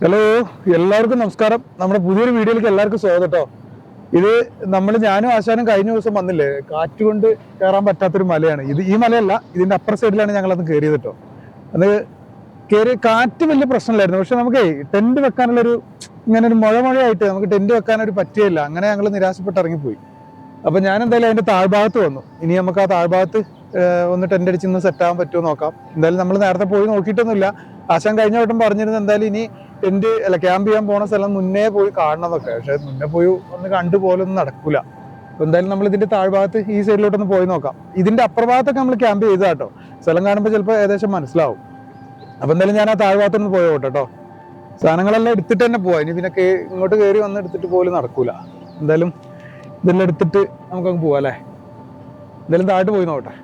Hello, എല്ലാവർക്കും നമസ്കാരം. നമ്മുടെ പുതിയൊരു വീഡിയോയിലേക്ക് എല്ലാവർക്കും സ്വാഗതം കേട്ടോ. ഞാനും ആശാനും കഴിഞ്ഞ ദിവസം വന്നില്ലേ, കാറ്റുകൊണ്ട് കയറാൻ പറ്റാത്തൊരു മലയാണ് ഇത്. ഈ മലയല്ല, ഇതിന്റെ അപ്പുറ സൈഡിലാണ് ഞങ്ങളത് കയറിയത് കേട്ടോ. അത് കയറി കാറ്റ് വലിയ പ്രശ്നമില്ലായിരുന്നു, പക്ഷെ നമുക്ക് ടെന്റ് വെക്കാനുള്ളൊരു ഇങ്ങനെ ഒരു മഴയായിട്ട് നമുക്ക് ടെന്റ് വെക്കാനൊരു പറ്റിയില്ല. അങ്ങനെ ഞങ്ങൾ നിരാശപ്പെട്ട് ഇറങ്ങിപ്പോയി. അപ്പൊ ഞാൻ എന്തായാലും അതിന്റെ താഴ്ഭാഗത്ത് വന്നു. ഇനി നമുക്ക് ആ താഴ്ഭാഗത്ത് ഒന്ന് ടെന്റ് അടിച്ച് ഇന്ന് സെറ്റ് ആവാൻ പറ്റുമോ നോക്കാം. എന്തായാലും നമ്മൾ നേരത്തെ പോയി നോക്കിയിട്ടൊന്നുമില്ല. ആശാൻ കഴിഞ്ഞ വട്ടം പറഞ്ഞിരുന്നു എന്തായാലും ഇനി ക്യാമ്പ് ചെയ്യാൻ പോണ സ്ഥലം മുന്നേ പോയി കാണണം എന്നൊക്കെ. പക്ഷെ മുന്നേ പോയി ഒന്ന് കണ്ടുപോലൊന്നും നടക്കൂല. അപ്പൊ എന്തായാലും നമ്മൾ ഇതിന്റെ താഴ്ഭാഗത്ത് ഈ സൈഡിലോട്ടൊന്ന് പോയി നോക്കാം. ഇതിന്റെ അപ്പുറഭാഗത്തൊക്കെ നമ്മൾ ക്യാമ്പ് ചെയ്താ കേട്ടോ. സ്ഥലം കാണുമ്പോൾ ചിലപ്പോൾ ഏകദേശം മനസ്സിലാവും. അപ്പൊ എന്തായാലും ഞാൻ ആ താഴ്ഭാഗത്തൊന്ന് പോയി കേട്ടോ. സാധനങ്ങളെല്ലാം എടുത്തിട്ട് തന്നെ പോവാ. ഇനി പിന്നെ ഇങ്ങോട്ട് കയറി വന്ന് എടുത്തിട്ട് പോലും നടക്കൂല. എന്തായാലും ഇതെല്ലാം എടുത്തിട്ട് നമുക്കങ്ങ് പോവാം അല്ലേ. എന്തായാലും താഴോട്ട് പോയി നോക്കട്ടെ.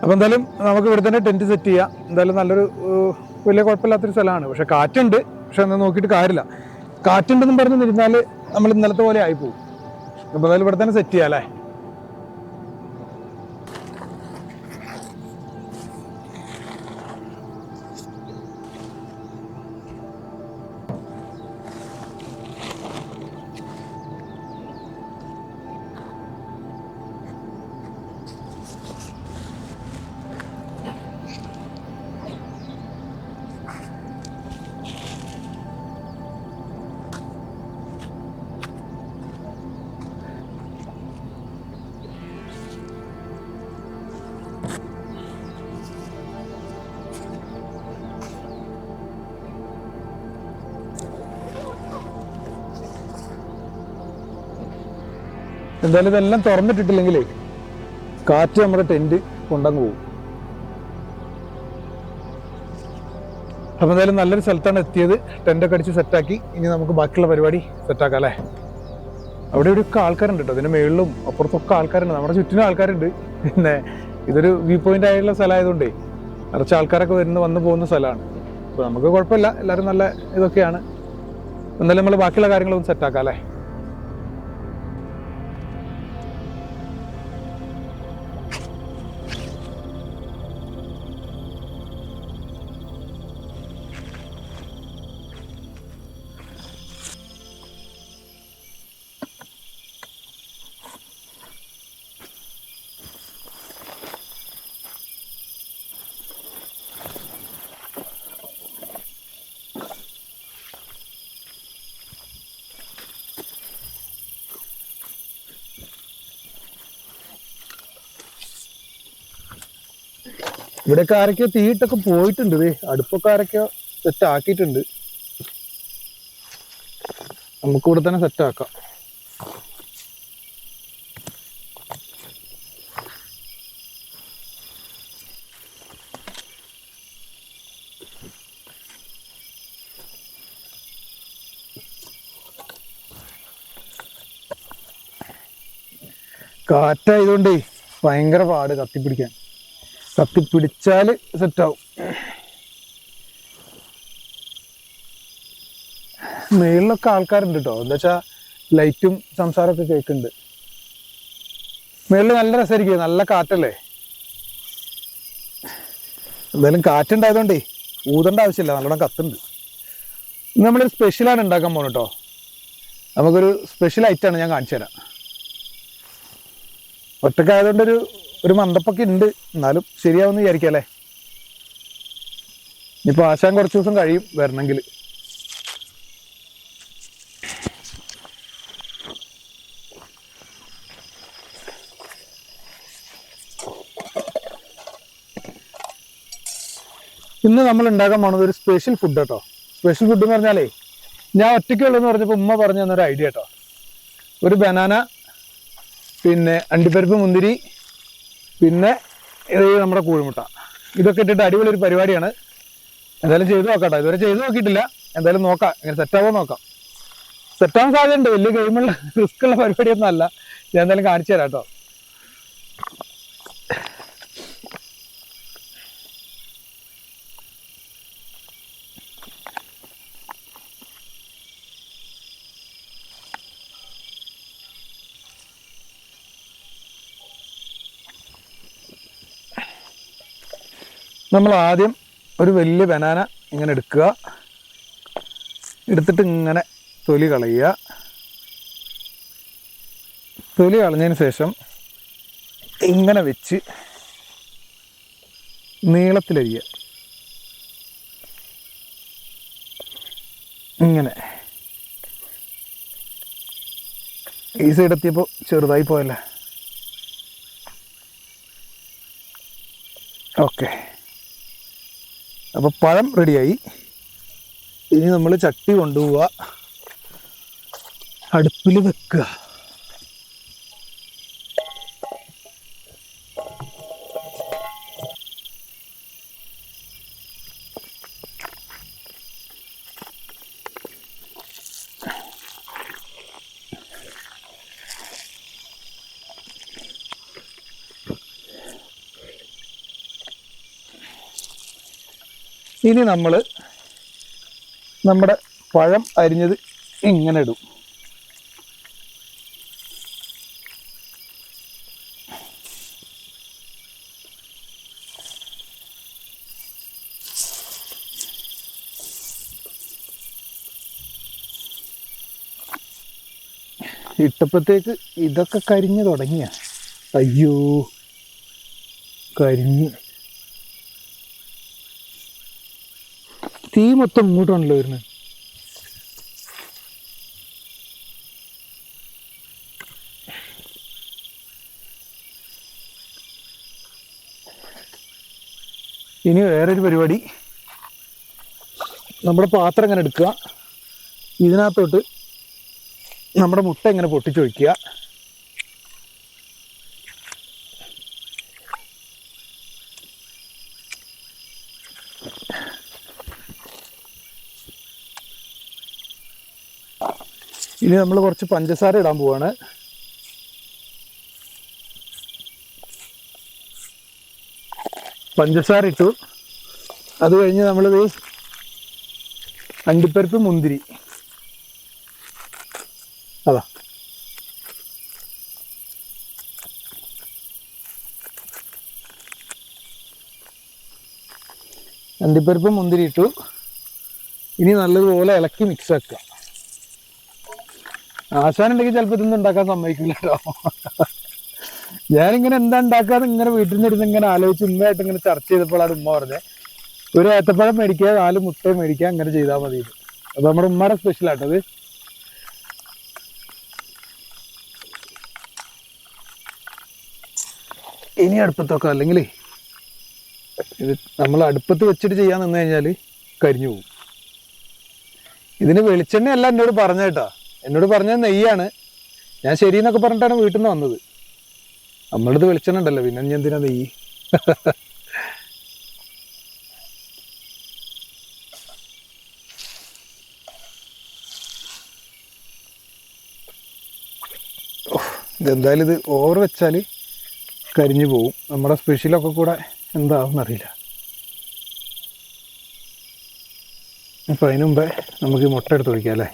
അപ്പൊ എന്തായാലും നമുക്ക് ഇവിടെ തന്നെ ടെന്റ് സെറ്റ് ചെയ്യാം. എന്തായാലും നല്ലൊരു വലിയ കുഴപ്പമില്ലാത്തൊരു സ്ഥലമാണ്. പക്ഷെ കാറ്റുണ്ട്. പക്ഷെ ഒന്ന് നോക്കിയിട്ട് കാര്യമില്ല. കാറ്റുണ്ടെന്നും പറഞ്ഞിരുന്നാല് നമ്മൾ ഇന്നലത്തെ പോലെ ആയിപ്പോവും. അപ്പൊ എന്തായാലും ഇവിടെ തന്നെ സെറ്റ് ചെയ്യാം അല്ലേ. എന്തായാലും ഇതെല്ലാം തുറന്നിട്ടിട്ടില്ലെങ്കിലേ കാറ്റ് നമ്മുടെ ടെന്റ് കൊണ്ടങ്ങ് പോകും. അപ്പൊ എന്തായാലും നല്ലൊരു സ്ഥലത്താണ് എത്തിയത്. ടെന്റൊക്കെ അടിച്ച് സെറ്റാക്കി. ഇനി നമുക്ക് ബാക്കിയുള്ള പരിപാടി സെറ്റാക്കാം അല്ലേ. അവിടെ ഇവിടെയൊക്കെ ആൾക്കാരുണ്ട് കേട്ടോ. അതിന്റെ മേളിലും അപ്പുറത്തൊക്കെ ആൾക്കാരുണ്ട്. നമ്മുടെ ചുറ്റിനും ആൾക്കാരുണ്ട്. പിന്നെ ഇതൊരു വ്യൂ പോയിന്റ് ആയിട്ടുള്ള സ്ഥലമായതുകൊണ്ടേ നിറച്ച് ആൾക്കാരൊക്കെ വന്നു പോകുന്ന സ്ഥലമാണ്. അപ്പൊ നമുക്ക് കുഴപ്പമില്ല, എല്ലാവരും നല്ല ഇതൊക്കെയാണ്. എന്തായാലും നമ്മൾ ബാക്കിയുള്ള കാര്യങ്ങളൊന്നും സെറ്റാക്കാം അല്ലേ. ഇവിടെയൊക്കെ ആരൊക്കെയോ തീയിട്ടൊക്കെ പോയിട്ടുണ്ട്. അടുപ്പൊക്കെ ആരൊക്കെയോ സെറ്റ് ആക്കിയിട്ടുണ്ട്. നമുക്ക് ഇവിടെ തന്നെ സെറ്റ് ആക്കാം. കാറ്റായതുകൊണ്ടേ ഭയങ്കര പാട് കത്തിപ്പിടിക്കാൻ. കത്തിപ്പിടിച്ചാല് സെറ്റാവും. മേളിലൊക്കെ ആൾക്കാരുണ്ട് കേട്ടോ. എന്താ വെച്ചാൽ ലൈറ്റും സംസാരമൊക്കെ കേൾക്കുന്നുണ്ട്. മേളിൽ നല്ല രസമായിരിക്കും, നല്ല കാറ്റല്ലേ. എന്തായാലും കാറ്റുണ്ടായതുകൊണ്ടേ ഊതേണ്ട ആവശ്യമില്ല, നല്ലോണം കത്തുണ്ട്. ഇന്ന് നമ്മളൊരു സ്പെഷ്യലാണ് ഉണ്ടാക്കാൻ പോകുന്നത് കേട്ടോ. നമുക്കൊരു സ്പെഷ്യൽ ഐറ്റമാണ്, ഞാൻ കാണിച്ചു തരാം. ഒറ്റക്കായതുകൊണ്ടൊരു ഒരു മന്ദപ്പൊക്കെ ഉണ്ട്, എന്നാലും ശരിയാവുമെന്ന് വിചാരിക്കാം അല്ലേ. ഇനിയിപ്പോൾ ആശാൻ കുറച്ച് ദിവസം കഴിയും വരണമെങ്കിൽ. ഇന്ന് നമ്മൾ ഉണ്ടാക്കാൻ പോണത് ഒരു സ്പെഷ്യൽ ഫുഡ് കേട്ടോ. സ്പെഷ്യൽ ഫുഡ് എന്ന് പറഞ്ഞാലേ, ഞാൻ ഒറ്റയ്ക്കുള്ളതെന്ന് പറഞ്ഞപ്പോൾ ഉമ്മ പറഞ്ഞു തന്നൊരു ഐഡിയ കേട്ടോ. ഒരു ബനാന, പിന്നെ അണ്ടിപ്പരിപ്പ്, മുന്തിരി, പിന്നെ ഇത് നമ്മുടെ കോഴിമുട്ട, ഇതൊക്കെ ഇട്ടിട്ട് അടിപൊളി ഒരു പരിപാടിയാണ്. എന്തായാലും ചെയ്ത് നോക്കാം കേട്ടോ. ഇതുവരെ ചെയ്ത് നോക്കിയിട്ടില്ല, എന്തായാലും നോക്കാം എങ്ങനെ സെറ്റാവോ നോക്കാം. സെറ്റാവാൻ സാധ്യതയുണ്ട്, വലിയ ഗെയിമുള്ള റിസ്ക് ഉള്ള പരിപാടിയൊന്നും അല്ല. ഞാൻ എന്തായാലും കാണിച്ചു തരാം കേട്ടോ. നമ്മൾ ആദ്യം ഒരു വലിയ ബനാന ഇങ്ങനെ എടുക്കുക, എടുത്തിട്ട് ഇങ്ങനെ തൊലി കളയുക. തൊലി കളഞ്ഞതിന് ശേഷം ഇങ്ങനെ വെച്ച് നീളത്തിലരിയുക. ഇങ്ങനെ ഈ സൈഡ് എത്തിയപ്പോൾ ചെറുതായി പോയല്ലേ. ഓക്കെ, അപ്പോൾ പഴം റെഡിയായി. ഇനി നമ്മൾ ചട്ടി കൊണ്ടുപോവുക, അടുപ്പിൽ വെക്കുക. ഇനി നമ്മൾ നമ്മുടെ പഴം അരിഞ്ഞത് ഇങ്ങനെ ഇടും. ഇട്ടപ്പോഴത്തേക്ക് ഇതൊക്കെ കരിഞ്ഞു തുടങ്ങിയ. അയ്യോ, കരിഞ്ഞ് തീ മൊത്തം ഇങ്ങോട്ടാണല്ലോ വരുന്നത്. ഇനി വേറൊരു പരിപാടി, നമ്മുടെ പാത്രം ഇങ്ങനെ എടുക്കുക, ഇതിനകത്തോട്ട് നമ്മുടെ മുട്ട ഇങ്ങനെ പൊട്ടിച്ചൊഴിക്കുക. ഇനി നമ്മൾ കുറച്ച് പഞ്ചസാര ഇടാൻ പോവാണ്. പഞ്ചസാര ഇട്ടു. അത് കഴിഞ്ഞ് നമ്മളിത് അണ്ടിപ്പരിപ്പ്, മുന്തിരി, അതാ അണ്ടിപ്പരിപ്പ്, മുന്തിരി ഇട്ടു. ഇനി നല്ലതുപോലെ ഇളക്കി മിക്സ് ആക്കുക. ആശാനുണ്ടെങ്കിൽ ചിലപ്പോൾ ഇതൊന്നും ഉണ്ടാക്കാൻ സമ്മതിക്കില്ല കേട്ടോ. ഞാനിങ്ങനെ എന്താ ഉണ്ടാക്കാന്ന് ഇങ്ങനെ വീട്ടിൽ നിന്ന് ഇരുന്ന് ഇങ്ങനെ ആലോചിച്ച് ഉമ്മയായിട്ട് ഇങ്ങനെ ചർച്ച ചെയ്തപ്പോഴാണ് ഉമ്മ പറഞ്ഞത്, ഒരു ഏത്തപ്പഴം മേടിക്കുക, 4 മുട്ടയും മേടിക്കുക, അങ്ങനെ ചെയ്താൽ മതി. അത് നമ്മുടെ ഉമ്മയുടെ സ്പെഷ്യലാട്ടത്. ഇനി അടുപ്പത്തൊക്കെ, അല്ലെങ്കിൽ ഇത് നമ്മൾ അടുപ്പത്ത് വെച്ചിട്ട് ചെയ്യാൻ നിന്ന് കഴിഞ്ഞാൽ കരിഞ്ഞു പോകും. ഇതിന് വെളിച്ചെണ്ണയല്ല എന്നോട് പറഞ്ഞ കേട്ടോ. എന്നോട് പറഞ്ഞത് നെയ്യാണ്. ഞാൻ ശരിയെന്നൊക്കെ പറഞ്ഞിട്ടാണ് വീട്ടിൽ നിന്ന് വന്നത്. നമ്മളടുത്ത് വെളിച്ചെണ്ണ ഉണ്ടല്ലോ, പിന്നെ ഞാൻ എന്തിനാ നെയ്യ്. ഇതെന്തായാലും ഇത് ഓവർ വെച്ചാൽ കരിഞ്ഞു പോവും. നമ്മുടെ സ്പെഷ്യലൊക്കെ കൂടെ എന്താവും അറിയില്ല. അപ്പോൾ അതിന് മുമ്പേ നമുക്ക് ഈ മുട്ട എടുത്ത് ഒഴിക്കാം അല്ലേ.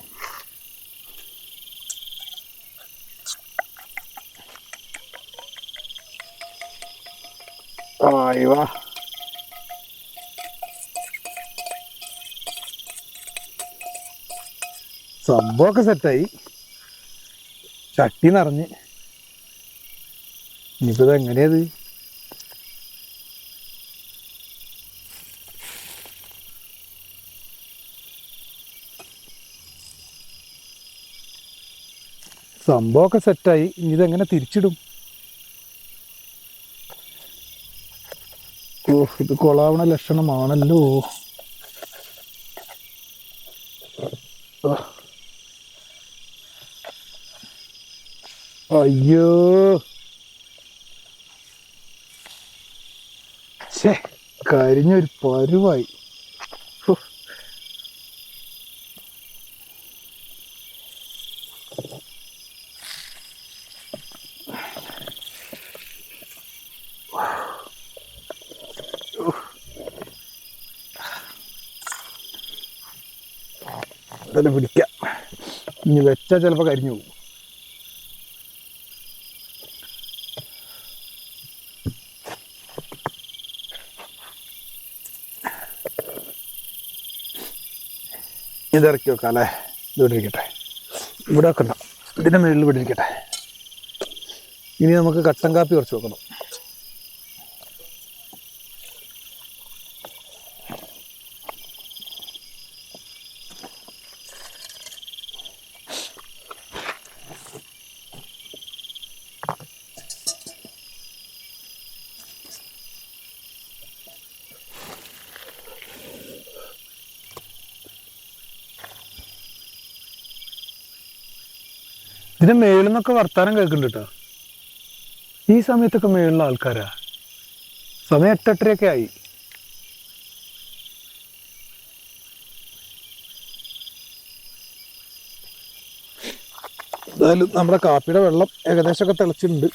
അയ്യോ, സംഭവമൊക്കെ സെറ്റായി. ചട്ടി നിറഞ്ഞ്. ഇനിയിപ്പോ ഇത് എങ്ങനെയത്? സംഭവമൊക്കെ സെറ്റായി. ഇനി ഇതെങ്ങനെ തിരിച്ചിടും? ഓ, ഇത് കൊളാവണ ലക്ഷണമാണല്ലോ. അയ്യോ, ഛേ, കരിഞ്ഞൊരു പരുവായി. ഇതെല്ലാം പിടിക്കാം. ഇനി വെച്ചാൽ ചിലപ്പോൾ കരിഞ്ഞു പോകും. ഇതിറക്കി വെക്കാം അല്ലേ? ഇതിവിടെ ഇരിക്കട്ടെ. ഇവിടെ വെക്കണ്ട, ഇതിൻ്റെ മുകളിൽ ഇവിടെ ഇരിക്കട്ടെ. ഇനി നമുക്ക് കട്ടൻ കാപ്പി കുറച്ച് വെക്കണം. ഇതിന്റെ മേളിൽ നിന്നൊക്കെ വർത്താനം കേൾക്കുന്നുണ്ട് കേട്ടോ. ഈ സമയത്തൊക്കെ മേളിലുള്ള ആൾക്കാരാ. സമയം 8:30 ആയി. എന്തായാലും നമ്മുടെ കാപ്പിയുടെ വെള്ളം ഏകദേശമൊക്കെ തിളച്ചിട്ടുണ്ട്.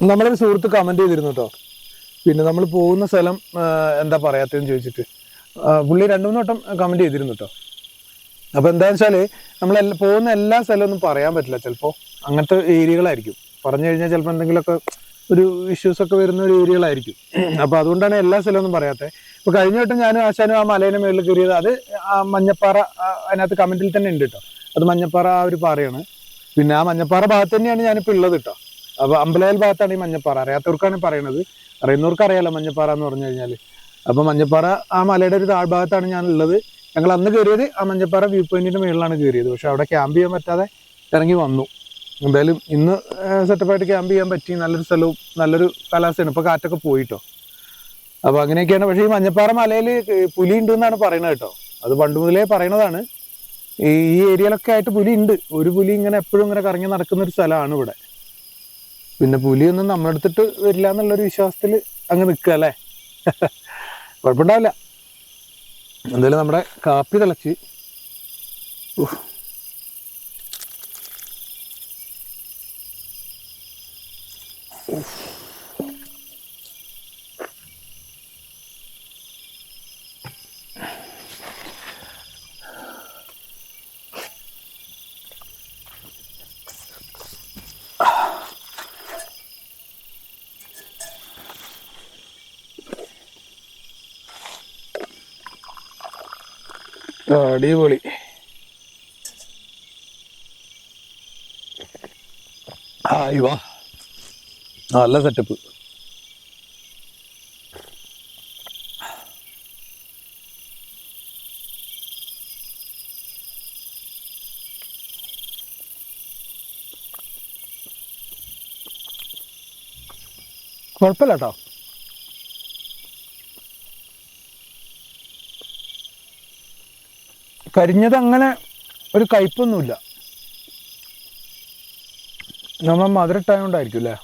നമ്മളൊരു സുഹൃത്ത് കമന്റ് ചെയ്തിരുന്നു കേട്ടോ. പിന്നെ നമ്മൾ പോകുന്ന സ്ഥലം എന്താ പറയാത്തതെന്ന് ചോദിച്ചിട്ട് പുള്ളി 2-3 വട്ടം കമന്റ് ചെയ്തിരുന്നു കേട്ടോ. അപ്പൊ എന്താന്ന് വെച്ചാല് നമ്മൾ പോകുന്ന എല്ലാ സ്ഥലവും ഒന്നും പറയാൻ പറ്റില്ല. ചിലപ്പോൾ അങ്ങനത്തെ ഏരിയകളായിരിക്കും. പറഞ്ഞു കഴിഞ്ഞാൽ ചിലപ്പോൾ എന്തെങ്കിലുമൊക്കെ ഒരു ഇഷ്യൂസ് ഒക്കെ വരുന്ന ഒരു ഏരിയകളായിരിക്കും. അപ്പൊ അതുകൊണ്ടാണ് എല്ലാ സ്ഥലമൊന്നും പറയാത്തത്. ഇപ്പൊ കഴിഞ്ഞ വട്ടം ഞാനും ആശാനും ആ മലേനെ മേളിൽ കയറിയത് അത് ആ മഞ്ഞപ്പാറ അതിനകത്ത് കമന്റിൽ തന്നെ ഉണ്ട് കേട്ടോ. അത് മഞ്ഞപ്പാറ ആ ഒരു പാറയാണ്. പിന്നെ ആ മഞ്ഞപ്പാറ ഭാഗത്ത് തന്നെയാണ് ഞാനിപ്പോൾ ഉള്ളത് കേട്ടോ. അപ്പൊ അമ്പലവയൽ ഭാഗത്താണ് ഈ മഞ്ഞപ്പാറ. അറിയാത്തവർക്കാണ് പറയണത്. അറിയുന്നവർക്ക് അറിയാലോ മഞ്ഞപ്പാറ എന്ന് പറഞ്ഞു കഴിഞ്ഞാല്. അപ്പൊ മഞ്ഞപ്പാറ ആ മലയുടെ ഒരു താഴ്ഭാഗത്താണ് ഞാൻ ഉള്ളത്. ഞങ്ങൾ അന്ന് കയറിയത് ആ മഞ്ഞപ്പാറ വ്യൂ പോയിന്റിന്റെ മുകളിലാണ് കയറിയത്. പക്ഷെ അവിടെ ക്യാമ്പ് ചെയ്യാൻ പറ്റാതെ ഇറങ്ങി വന്നു. എന്തായാലും ഇന്ന് സെറ്റപ്പായിട്ട് ക്യാമ്പ് ചെയ്യാൻ പറ്റി. നല്ലൊരു സ്ഥലവും നല്ലൊരു കാലാവസ്ഥയാണ്. ഇപ്പൊ കാറ്റൊക്കെ പോയിട്ടോ. അപ്പൊ അങ്ങനെയൊക്കെയാണ്. പക്ഷെ ഈ മഞ്ഞപ്പാറ മലയിൽ പുലി ഉണ്ട് എന്നാണ് പറയണത് കേട്ടോ. അത് പണ്ട് മുതലേ പറയണതാണ്. ഈ ഏരിയയിലൊക്കെ ആയിട്ട് പുലി ഉണ്ട്. ഒരു പുലി ഇങ്ങനെ എപ്പോഴും ഇങ്ങനെ കറങ്ങി നടക്കുന്ന ഒരു സ്ഥലമാണ് ഇവിടെ. പിന്നെ പുലിയൊന്നും നമ്മളെടുത്തിട്ട് വരില്ല എന്നുള്ളൊരു വിശ്വാസത്തിൽ അങ്ങ് നിൽക്കുക അല്ലേ. കുഴപ്പമുണ്ടാവില്ല. എന്തായാലും നമ്മുടെ കാപ്പി തിളച്ച്. അടിപൊളി. വാ, നല്ല സെറ്റപ്പ്. കുഴപ്പമില്ല കേട്ടോ. കരിഞ്ഞത് അങ്ങനെ ഒരു കയ്പൊന്നുമില്ല. നമ്മൾ മധുരട്ടായോണ്ടായിരിക്കും അല്ലേ.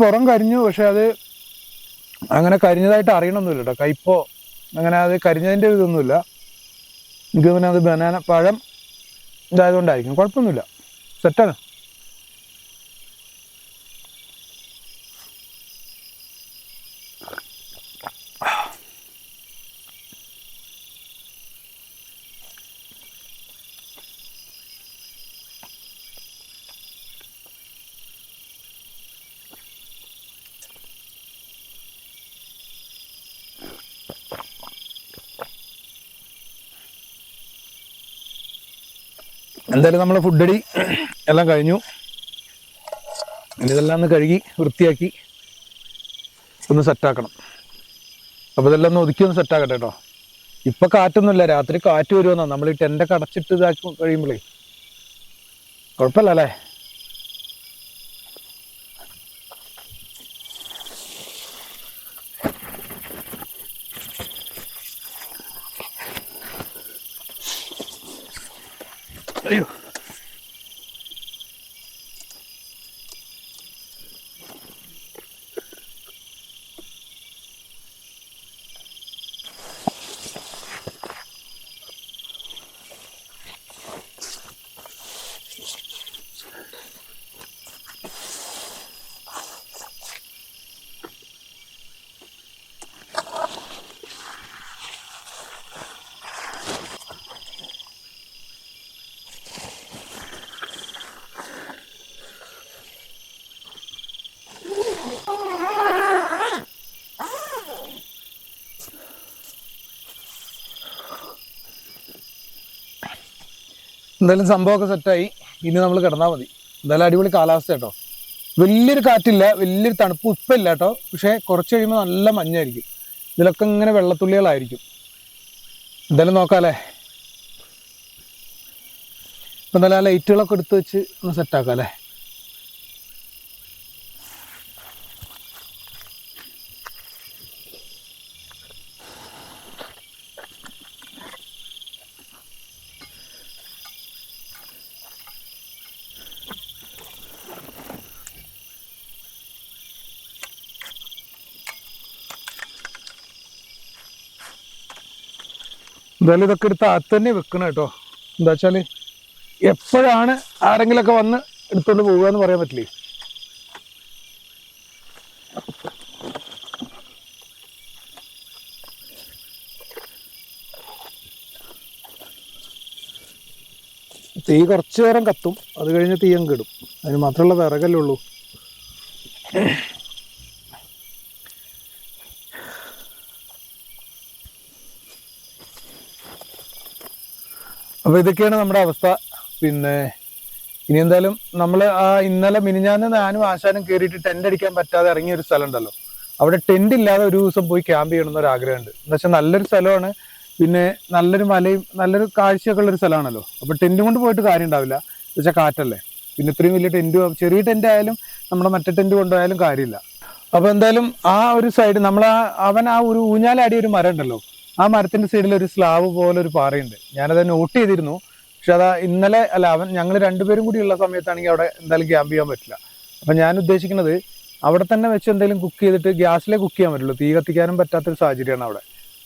പുറം കരിഞ്ഞു. പക്ഷെ അത് അങ്ങനെ കരിഞ്ഞതായിട്ട് അറിയണമെന്നില്ല കേട്ടോ. കയ്പോ അങ്ങനെ അത് കരിഞ്ഞതിൻ്റെ ഇതൊന്നുമില്ല. എനിക്ക് പിന്നെ അത് ബനാന പഴം ഇതായതുകൊണ്ടായിരിക്കും, കുഴപ്പമൊന്നുമില്ല, സെറ്റാണ്. എന്തായാലും നമ്മൾ ഫുഡടി എല്ലാം കഴിഞ്ഞു. ഇതെല്ലാം ഒന്ന് കഴുകി വൃത്തിയാക്കി ഒന്ന് സെറ്റാക്കണം. അപ്പോൾ ഇതെല്ലാം ഒന്ന് ഒതുക്കി ഒന്ന് സെറ്റാക്കട്ടെ കേട്ടോ. ഇപ്പം കാറ്റൊന്നുമില്ല, രാത്രി കാറ്റ് വരുമെന്നാ. നമ്മൾ ഈ ടെൻ്റൊക്കെ അടച്ചിട്ട് ഇതാക്കി കഴിയുമ്പോഴേ കുഴപ്പമില്ല അല്ലേ. അയ്യോ, എന്തായാലും സംഭവമൊക്കെ സെറ്റായി. ഇനി നമ്മൾ കിടന്നാൽ മതി. എന്തായാലും അടിപൊളി കാലാവസ്ഥ കേട്ടോ. വലിയൊരു കാറ്റില്ല, വലിയൊരു തണുപ്പ് ഇപ്പം ഇല്ല കേട്ടോ. പക്ഷേ കുറച്ച് കഴിയുമ്പോൾ നല്ല മഞ്ഞായിരിക്കും. ഇതിലൊക്കെ ഇങ്ങനെ വെള്ളത്തുള്ളികളായിരിക്കും. എന്തായാലും നോക്കാമല്ലേ. ഇപ്പം എന്തായാലും ആ ലൈറ്റുകളൊക്കെ എടുത്ത് വെച്ച് ഒന്ന് സെറ്റാക്കാം അല്ലേ. എന്തായാലും ഇതൊക്കെ എടുത്ത് അകത്ത് തന്നെ വെക്കണം കേട്ടോ. എന്താ വെച്ചാൽ എപ്പോഴാണ് ആരെങ്കിലുമൊക്കെ വന്ന് എടുത്തുകൊണ്ട് പോവുക എന്ന് പറയാൻ പറ്റില്ലേ. തീ കുറച്ചു നേരം കത്തും, അത് കഴിഞ്ഞ് തീ അങ്ങ് ഇടും. അതിന് മാത്രമുള്ള വിറകല്ലേ ഉള്ളൂ. അപ്പോൾ ഇതൊക്കെയാണ് നമ്മുടെ അവസ്ഥ. പിന്നെ ഇനി എന്തായാലും നമ്മൾ ഇന്നലെ മിനിഞ്ഞാന്ന് ഞാനും ആശാനും കയറിയിട്ട് ടെൻ്റ് അടിക്കാൻ പറ്റാതെ ഇറങ്ങിയ ഒരു സ്ഥലം ഉണ്ടല്ലോ, അവിടെ ടെൻ്റ് ഇല്ലാതെ ഒരു ദിവസം പോയി ക്യാമ്പ് ചെയ്യണമെന്നൊരു ആഗ്രഹമുണ്ട്. എന്താ വെച്ചാൽ നല്ലൊരു സ്ഥലമാണ്, പിന്നെ നല്ലൊരു മലയും നല്ലൊരു കാഴ്ചയൊക്കെ ഉള്ളൊരു സ്ഥലമാണല്ലോ. അപ്പോൾ ടെൻറ്റും കൊണ്ട് പോയിട്ട് കാര്യം ഉണ്ടാവില്ല, എന്ന് വെച്ചാൽ കാറ്റല്ലേ. പിന്നെ ഇത്രയും വലിയ ടെൻറ്റ്, ചെറിയ ടെൻ്റ് ആയാലും നമ്മുടെ മറ്റേ ടെൻറ്റ് കൊണ്ടുപോയാലും കാര്യമില്ല. അപ്പോൾ എന്തായാലും ആ ഒരു സൈഡ് അവൻ ആ ഒരു ഊഞ്ഞാലാടിയ ഒരു മരം ഉണ്ടല്ലോ, ആ മരത്തിന്റെ സൈഡിൽ ഒരു സ്ലാബ് പോലെ ഒരു പാറയുണ്ട്. ഞാനത് നോട്ട് ചെയ്തിരുന്നു. പക്ഷെ അതാ ഇന്നലെ ഞങ്ങൾ രണ്ടുപേരും കൂടി ഉള്ള സമയത്താണെങ്കിൽ അവിടെ എന്തായാലും ക്യാമ്പ് ചെയ്യാൻ പറ്റില്ല. അപ്പം ഞാൻ ഉദ്ദേശിക്കുന്നത് അവിടെ തന്നെ വെച്ച് എന്തെങ്കിലും കുക്ക് ചെയ്തിട്ട്, ഗ്യാസിലേ കുക്ക് ചെയ്യാൻ പറ്റുള്ളൂ, തീ കത്തിക്കാനും പറ്റാത്തൊരു സാഹചര്യമാണ് അവിടെ.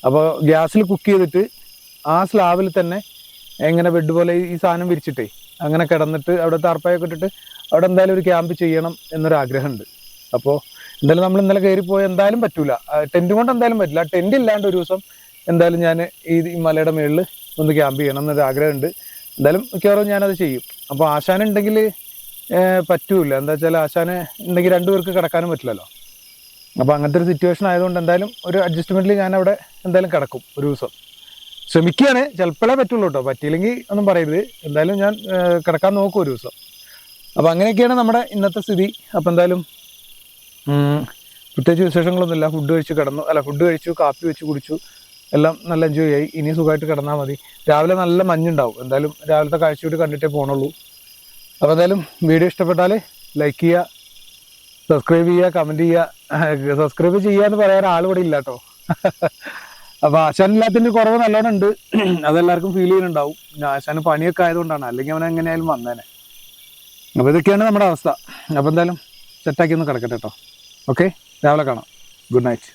അപ്പോൾ ഗ്യാസിൽ കുക്ക് ചെയ്തിട്ട് ആ സ്ലാബിൽ തന്നെ എങ്ങനെ ബെഡ് പോലെ ഈ സാധനം വിരിച്ചിട്ടേ അങ്ങനെ കിടന്നിട്ട് അവിടെ താർപ്പായൊക്കെ ഇട്ടിട്ട് അവിടെ എന്തായാലും ഒരു ക്യാമ്പ് ചെയ്യണം എന്നൊരാഗ്രഹമുണ്ട്. അപ്പോൾ എന്തായാലും നമ്മൾ ഇന്നലെ കയറിപ്പോയി എന്തായാലും പറ്റൂല, ടെൻറ്റ് കൊണ്ട് എന്തായാലും പറ്റില്ല. ടെൻറ്റ് ഇല്ലാണ്ട് ഒരു ദിവസം എന്തായാലും ഞാൻ ഈ മലയുടെ മുകളിൽ ഒന്ന് ക്യാമ്പ് ചെയ്യണം എന്നൊരു ആഗ്രഹമുണ്ട്. എന്തായാലും മിക്കവാറും ഞാനത് ചെയ്യും. അപ്പോൾ ആശാനുണ്ടെങ്കിൽ പറ്റൂല, എന്താ വെച്ചാൽ ആശാന് ഉണ്ടെങ്കിൽ രണ്ടുപേർക്ക് കിടക്കാനും പറ്റില്ലല്ലോ. അപ്പോൾ അങ്ങനത്തെ ഒരു സിറ്റുവേഷൻ ആയതുകൊണ്ട് എന്തായാലും ഒരു അഡ്ജസ്റ്റ്മെൻറ്റിൽ ഞാൻ അവിടെ എന്തായാലും കിടക്കും ഒരു ദിവസം. ശ്രമിക്കുകയാണ്, ചിലപ്പോഴേ പറ്റുള്ളൂ കേട്ടോ, പറ്റിയില്ലെങ്കിൽ ഒന്നും പറയരുത്. എന്തായാലും ഞാൻ കിടക്കാൻ നോക്കും ഒരു ദിവസം. അപ്പോൾ അങ്ങനെയൊക്കെയാണ് നമ്മുടെ ഇന്നത്തെ സ്ഥിതി. അപ്പോൾ എന്തായാലും പ്രത്യേകിച്ച് വിശേഷങ്ങളൊന്നുമില്ല. ഫുഡ് കഴിച്ചു, കാപ്പി വെച്ച് കുടിച്ചു, എല്ലാം നല്ല എൻജോയ് ആയി. ഇനി സുഖമായിട്ട് കിടന്നാൽ മതി. രാവിലെ നല്ല മഞ്ഞുണ്ടാവും. എന്തായാലും രാവിലത്തെ കാഴ്ച കൂടി കണ്ടിട്ടേ പോകണുള്ളൂ. അപ്പോൾ എന്തായാലും വീഡിയോ ഇഷ്ടപ്പെട്ടാൽ ലൈക്ക് ചെയ്യുക, സബ്സ്ക്രൈബ് ചെയ്യുക, കമൻറ്റ് ചെയ്യുക. സബ്സ്ക്രൈബ് ചെയ്യുക എന്ന് പറയാൻ ആൾ ഇവിടെ ഇല്ല കേട്ടോ. അപ്പോൾ ആശാനില്ലാത്തതിൻ്റെ കുറവ് നല്ലോണം ഉണ്ട്, അതെല്ലാവർക്കും ഫീൽ ചെയ്യുന്നുണ്ടാവും. ആശാന് പണിയൊക്കെ ആയതുകൊണ്ടാണ്, അല്ലെങ്കിൽ അവൻ എങ്ങനെയായാലും വന്നേനെ. അപ്പോൾ ഇതൊക്കെയാണ് നമ്മുടെ അവസ്ഥ. അപ്പോൾ എന്തായാലും സെറ്റാക്കി ഒന്ന് കിടക്കട്ടെ കേട്ടോ. ഓക്കെ, രാവിലെ കാണാം. Good night.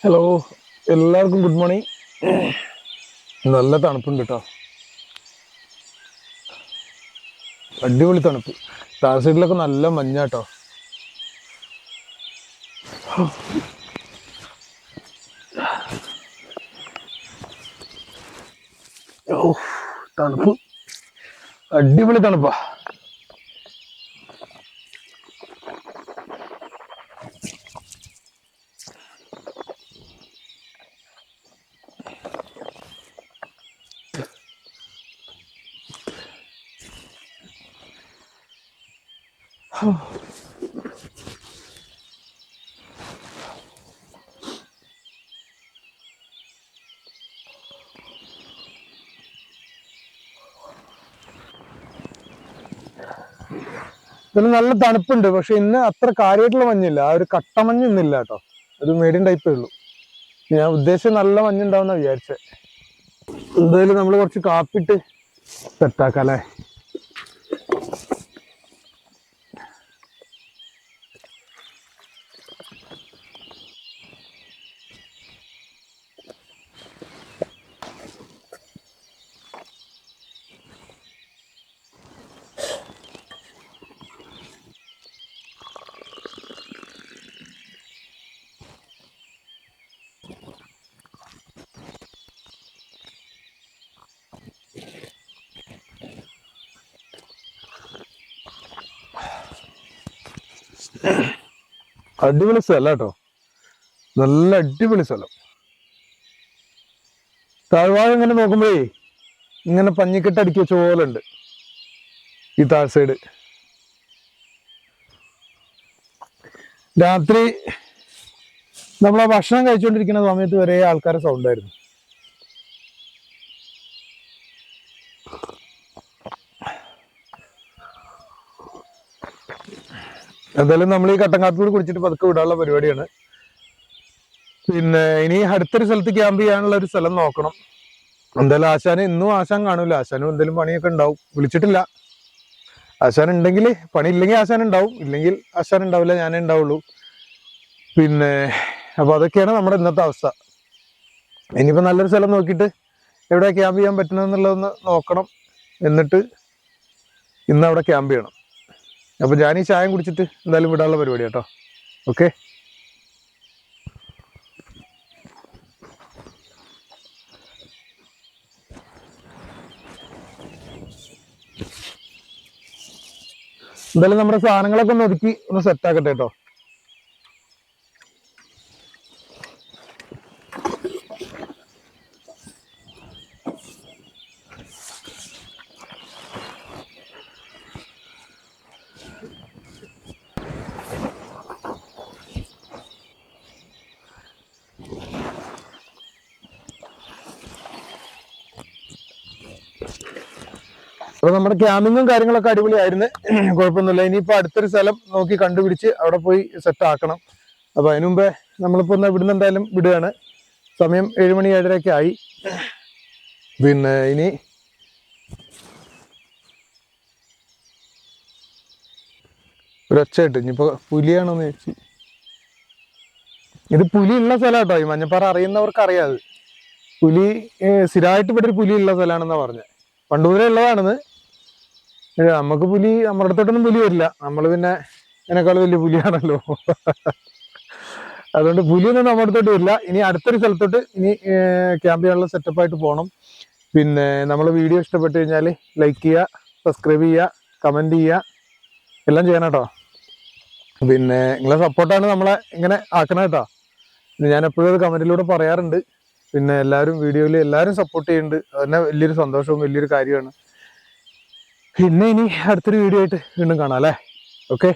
ഹലോ, എല്ലാവർക്കും ഗുഡ് മോർണിംഗ്. നല്ല തണുപ്പുണ്ട് കേട്ടോ, അടിപൊളി തണുപ്പ്. താഴെ സൈഡിലൊക്കെ നല്ല മഞ്ഞാട്ടോ. ഓ, തണുപ്പ് അടിപൊളി തണുപ്പാ. ഇതിൽ നല്ല തണുപ്പുണ്ട്, പക്ഷെ ഇന്ന് അത്ര കാര്യമായിട്ടുള്ള മഞ്ഞില്ല. ആ ഒരു കട്ടമഞ്ഞ് ഇന്നില്ല കേട്ടോ, ഒരു മീഡിയം ടൈപ്പേ ഉള്ളൂ. ഞാൻ ഉദ്ദേശിച്ച നല്ല മഞ്ഞുണ്ടാവുന്ന വിചാരിച്ചേ. എന്തായാലും നമ്മൾ കുറച്ച് കാപ്പിട്ട് സെറ്റാക്കാം അല്ലേ. അടിപൊളി സ്ഥലം കേട്ടോ, നല്ല അടിപൊളി സ്ഥലം. താഴ്വാഴ ഇങ്ങനെ നോക്കുമ്പോഴേ ഇങ്ങനെ പഞ്ഞിക്കെട്ട് അടുക്കി വെച്ച പോലെ ഉണ്ട് ഈ താഴ് സൈഡ്. രാത്രി നമ്മൾ ആ ഭക്ഷണം കഴിച്ചുകൊണ്ടിരിക്കുന്ന സമയത്ത് വരെ ആൾക്കാരുടെ സൗണ്ട് ആയിരുന്നു. എന്തായാലും നമ്മൾ ഈ കട്ടൻ കാപ്പി കൂടി കുടിച്ചിട്ട് പതുക്കെ വിടാനുള്ള പരിപാടിയാണ്. പിന്നെ ഇനി അടുത്തൊരു സ്ഥലത്ത് ക്യാമ്പ് ചെയ്യാനുള്ള ഒരു സ്ഥലം നോക്കണം. എന്തായാലും ആശാന് ഇന്നും ആശാൻ കാണൂല, ആശാനും എന്തെങ്കിലും പണിയൊക്കെ ഉണ്ടാവും. വിളിച്ചിട്ടില്ല. ആശാൻ ഉണ്ടെങ്കിൽ പണി ഇല്ലെങ്കിൽ ആശാൻ ഉണ്ടാവും, ഇല്ലെങ്കിൽ ആശാൻ ഉണ്ടാവില്ല, ഞാനേ ഉണ്ടാവുള്ളൂ. പിന്നെ അപ്പൊ അതൊക്കെയാണ് നമ്മുടെ ഇന്നത്തെ അവസ്ഥ. ഇനിയിപ്പോ നല്ലൊരു സ്ഥലം നോക്കിയിട്ട് എവിടെ ക്യാമ്പ് ചെയ്യാൻ പറ്റണമെന്നുള്ളതൊന്ന് നോക്കണം. എന്നിട്ട് ഇന്ന് അവിടെ ക്യാമ്പ് ചെയ്യണം. അപ്പൊ ഞാൻ ഈ ചായം കുടിച്ചിട്ട് എന്തായാലും വിടാനുള്ള പരിപാടി കേട്ടോ. ഓക്കെ, എന്തായാലും നമ്മുടെ സാധനങ്ങളൊക്കെ ഒന്ന് ഒതുക്കി ഒന്ന് സെറ്റ് ആക്കട്ടെ കേട്ടോ. അപ്പൊ നമ്മുടെ ക്യാമ്പിങ്ങും കാര്യങ്ങളൊക്കെ അടിപൊളിയായിരുന്നു, കുഴപ്പമൊന്നുമില്ല. ഇനിയിപ്പോ അടുത്തൊരു സ്ഥലം നോക്കി കണ്ടുപിടിച്ച് അവിടെ പോയി സെറ്റ് ആക്കണം. അപ്പൊ അതിനു മുമ്പേ നമ്മളിപ്പോ ഒന്ന് ഇവിടുന്ന് എന്തായാലും വിടുകയാണ്. സമയം 7 മണി 7:30 ആയി. പിന്നെ ഇനി ഒരൊച്ചയായിട്ട് ഇനിയിപ്പോ പുലിയാണോന്ന് ചോദിച്ചു. ഇത് പുലി ഉള്ള സ്ഥലം കേട്ടോ, ഈ മഞ്ഞപ്പാറ അറിയുന്നവർക്ക് അറിയാത്. പുലി സ്ഥിരമായിട്ട് ഇവിടെ ഒരു പുലി ഉള്ള സ്ഥലമാണെന്നാ പറഞ്ഞത്. പണ്ടുമുതലേ ഉള്ളതാണെന്ന്. നമുക്ക് പുലി, നമ്മുടെ അടുത്തോട്ടൊന്നും പുലി വരില്ല, നമ്മൾ പിന്നെ ഇതിനേക്കാൾ വലിയ പുലിയാണല്ലോ. അതുകൊണ്ട് പുലിയൊന്നും നമ്മുടെ അടുത്തോട്ട് വരില്ല. ഇനി അടുത്തൊരു സ്ഥലത്തോട്ട് ഇനി ക്യാമ്പ് ചെയ്യാനുള്ള സെറ്റപ്പായിട്ട് പോകണം. പിന്നെ നമ്മളെ വീഡിയോ ഇഷ്ടപ്പെട്ട് കഴിഞ്ഞാൽ ലൈക്ക് ചെയ്യുക, സബ്സ്ക്രൈബ് ചെയ്യുക, കമൻറ്റ് ചെയ്യുക, എല്ലാം ചെയ്യണം കേട്ടോ. പിന്നെ നിങ്ങളെ സപ്പോർട്ടാണ് നമ്മളെ ഇങ്ങനെ ആക്കണം കേട്ടോ. ഞാൻ എപ്പോഴും അത് കമൻറ്റിലൂടെ പറയാറുണ്ട്. പിന്നെ എല്ലാവരും വീഡിയോയിൽ എല്ലാവരും സപ്പോർട്ട് ചെയ്യുന്നുണ്ട്, അതന്നെ വലിയൊരു സന്തോഷവും വലിയൊരു കാര്യമാണ്. പിന്നെ ഇനി അടുത്തൊരു വീഡിയോ ആയിട്ട് വീണ്ടും കാണാം അല്ലേ. ഓക്കെ.